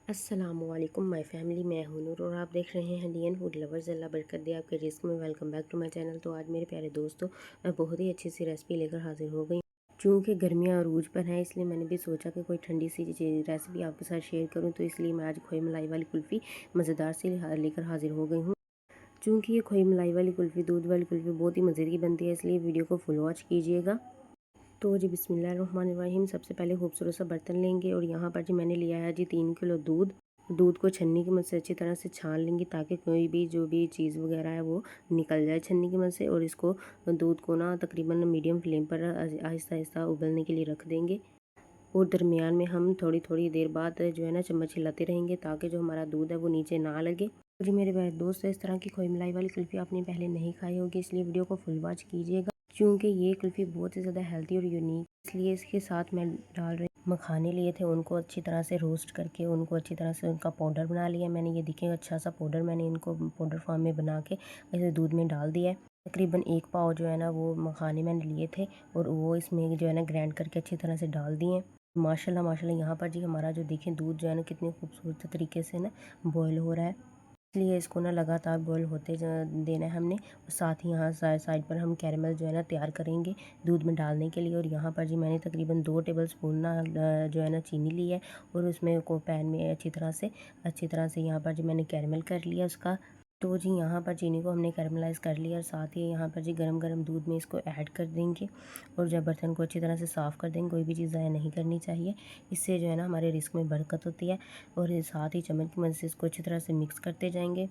अस्सलामुअलैकुम my family, मैं हूं नूर और आप देख रहे हैं डियन फूड लवर्स। अल्लाह बरकत दे आपके रिस्क में। Welcome back to my channel. तो आज मेरे प्यारे दोस्तों, मैं बहुत ही अच्छी सी रेसिपी लेकर हाजिर हो गई। चूँकि गर्मियाँ अरूज पर हैं, इसलिए मैंने भी सोचा कि कोई ठंडी सी रेसिपी आपके साथ शेयर करूँ। तो इसलिए मैं आज खोई मलाई वाली कुल्फ़ी मज़ेदार सी लेकर हाजिर हो गई हूँ। चूँकि ये खोई मलाई वाली कुल्फ़ी, दूध वाली कुल्फ़ी बहुत ही मज़े की बनती है, इसलिए वीडियो को फुल वॉच कीजिएगा। तो जी बिस्मिल्लाहिर्रहमानिर्रहीम, सबसे पहले खूबसूरत सा बर्तन लेंगे और यहाँ पर जी मैंने लिया है जी 3 किलो दूध। दूध को छन्नी की मदद से अच्छी तरह से छान लेंगे, ताकि कोई भी जो भी चीज़ वगैरह है वो निकल जाए छन्नी की मदद से। और इसको दूध को ना तकरीबन मीडियम फ्लेम पर आहिस्ता आहिस्ता उबलने के लिए रख देंगे। और दरमियान में हम थोड़ी थोड़ी देर बाद जो है ना चम्मच हिलाते रहेंगे, ताकि जो हमारा दूध है वो नीचे ना लगे। तो जी मेरे प्यारे दोस्त, इस तरह की खोई मलाई वाली कुल्फ़ी आपने पहले नहीं खाई होगी, इसलिए वीडियो को फुल वॉच कीजिएगा। क्योंकि ये कुल्फ़ी बहुत ही ज़्यादा हेल्दी और यूनिक, इसलिए इसके साथ मैं डाल रही मखाने लिए थे, उनको अच्छी तरह से रोस्ट करके उनको अच्छी तरह से उनका पाउडर बना लिया मैंने। ये देखिए अच्छा सा पाउडर मैंने इनको पाउडर फॉर्म में बना के ऐसे दूध में डाल दिया है। तकरीबन 1 पाव जो है ना वो मखाने मैंने लिए थे और वो इसमें जो है ना ग्राइंड करके अच्छी तरह से डाल दिए। माशाल्लाह माशाल्लाह, यहाँ पर जी हमारा जो देखें दूध जो है ना कितने खूबसूरत तरीके से ना बॉयल हो रहा है। इसलिए इसको ना लगातार बॉयल होते देना है हमने। और साथ ही यहाँ साइड पर हम कैरेमल जो है ना तैयार करेंगे दूध में डालने के लिए। और यहाँ पर जी मैंने तकरीबन 2 टेबल स्पून ना जो है ना चीनी ली है और उसमें को पैन में अच्छी तरह से यहाँ पर जी मैंने कैरेमल कर लिया उसका। तो जी यहाँ पर चीनी को हमने कैरेमलाइज़ कर लिया और साथ ही यहाँ पर जी गरम गरम दूध में इसको ऐड कर देंगे। और जब बर्तन को अच्छी तरह से साफ़ कर देंगे, कोई भी चीज़ ज़ाया नहीं करनी चाहिए, इससे जो है ना हमारे रिस्क में बरकत होती है। और साथ ही चम्मच की मदद से इसको अच्छी तरह से मिक्स करते जाएंगे।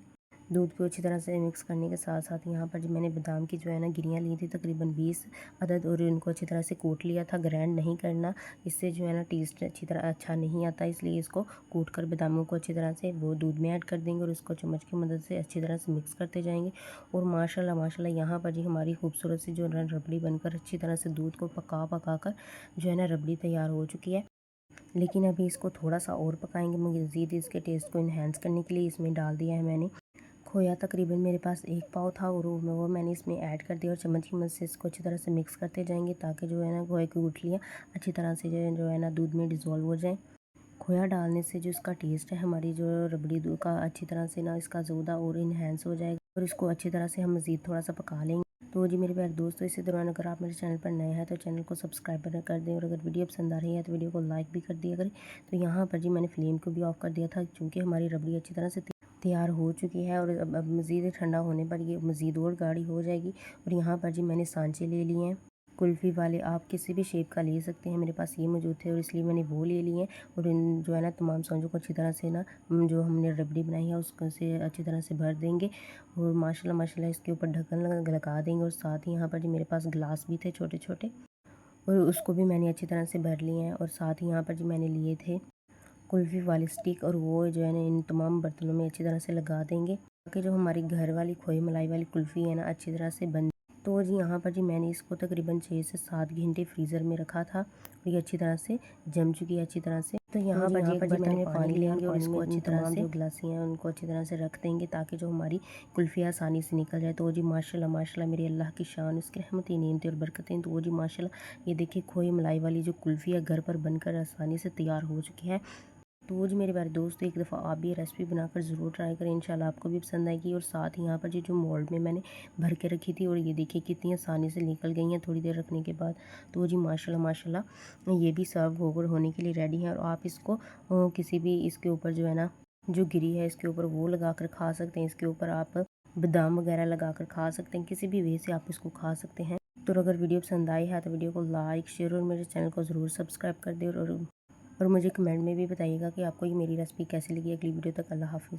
दूध को अच्छी तरह से मिक्स करने के साथ साथ यहाँ पर जो मैंने बादाम की जो है ना गिरियाँ ली थी तकरीबन 20 अदद, और इनको अच्छी तरह से कूट लिया था। ग्राइंड नहीं करना, इससे जो है ना टेस्ट अच्छी तरह अच्छा नहीं आता, इसलिए इसको कूट कर बादामों को अच्छी तरह से वो दूध में ऐड कर देंगे और उसको चम्मच की मदद से अच्छी तरह से मिक्स करते जाएंगे। और माशाल्लाह माशाल्लाह यहाँ पर जी हमारी खूबसूरत सी जो रबड़ी बनकर अच्छी तरह से दूध को पका कर जो है ना रबड़ी तैयार हो चुकी है। लेकिन अभी इसको थोड़ा सा और पकाएंगे। मज़ीद इसके टेस्ट को इन्हेंस करने के लिए इसमें डाल दिया है मैंने खोया। तकरीबन मेरे पास 1 पाव था और वो मैंने इसमें ऐड कर दिया और चम्मच की मदद से इसको अच्छी तरह से मिक्स करते जाएंगे, ताकि जो है ना खोए की गुठलियाँ अच्छी तरह से जो है ना दूध में डिज़ोल्व हो जाए। खोया डालने से जो इसका टेस्ट है हमारी जो रबड़ी दूध का अच्छी तरह से ना इसका ज़ोदा और इन्हेंस हो जाएगा। और इसको अच्छी तरह से हम मज़ीद थोड़ा सा पका लेंगे। तो जी मेरे प्यारे दोस्तों, इसी दौरान अगर आप मेरे चैनल पर नए हैं तो चैनल को सब्सक्राइब कर दें, और अगर वीडियो पसंद आ रही है तो वीडियो को लाइक भी कर दिया करें। तो यहाँ पर जी मैंने फ्लेम को भी ऑफ कर दिया था, क्योंकि हमारी रबड़ी अच्छी तरह से तैयार हो चुकी है। और अब मज़ीद ठंडा होने पर ये मज़ीद और गाढ़ी हो जाएगी। और यहाँ पर जी मैंने सांचे ले लिए हैं कुल्फ़ी वाले, आप किसी भी शेप का ले सकते हैं। मेरे पास ये मौजूद थे और इसलिए मैंने वो ले लिए हैं। और इन जो है ना तमाम सांचों को अच्छी तरह से ना जो हमने रबड़ी बनाई है उसको से अच्छी तरह से भर देंगे। और माशाल्लाह माशाल्लाह इसके ऊपर ढक्कन लगा देंगे। और साथ ही यहाँ पर जी मेरे पास गिलास भी थे छोटे छोटे, और उसको भी मैंने अच्छी तरह से भर लिए हैं। और साथ ही यहाँ पर जी मैंने लिए थे कुल्फ़ी वाली स्टिक, और वो जो है ना इन तमाम बर्तनों में अच्छी तरह से लगा देंगे, ताकि जो हमारी घर वाली खोई मलाई वाली कुल्फ़ी है ना अच्छी तरह से बन। तो जी यहाँ पर जी मैंने इसको तकरीबन 6 से 7 घंटे फ्रीज़र में रखा था और ये अच्छी तरह से जम चुकी है अच्छी तरह से। तो यहाँ पर जी एक बर्तन में पानी लेंगे और इसको अच्छी तरह से जो गिलासी हैं उनको अच्छी तरह से रख देंगे, ताकि जो हमारी कुल्फ़ी आसानी से निकल जाए। तो जी माशाल्लाह माशाल्लाह मेरे अल्लाह की शान, इसकी रहमतें नेमतें और बरकतें। तो जी माशाल्लाह ये देखिए खोई मलाई वाली जो कुल्फ़ी है घर पर बनकर आसानी से तैयार हो चुकी है। तो जी मेरे प्यारे दोस्त, एक दफ़ा आप भी ये रेसिपी बनाकर ज़रूर ट्राई करें, इंशाल्लाह आपको भी पसंद आएगी। और साथ ही यहाँ पर जो मोल्ड में मैंने भर के रखी थी, और ये देखिए कितनी आसानी से निकल गई हैं थोड़ी देर रखने के बाद। तो जी माशाल्लाह माशाल्लाह ये भी सर्व होकर होने के लिए रेडी हैं। और आप इसको किसी भी इसके ऊपर जो है ना जो गिरी है इसके ऊपर वो लगा कर खा सकते हैं। इसके ऊपर आप बादाम वगैरह लगा कर खा सकते हैं, किसी भी वे से आप इसको खा सकते हैं। तो अगर वीडियो पसंद आई है तो वीडियो को लाइक शेयर और मेरे चैनल को ज़रूर सब्सक्राइब कर दें। और मुझे कमेंट में भी बताइएगा कि आपको ये मेरी रेसिपी कैसी लगी। अगली वीडियो तक अल्लाह हाफ़िज़।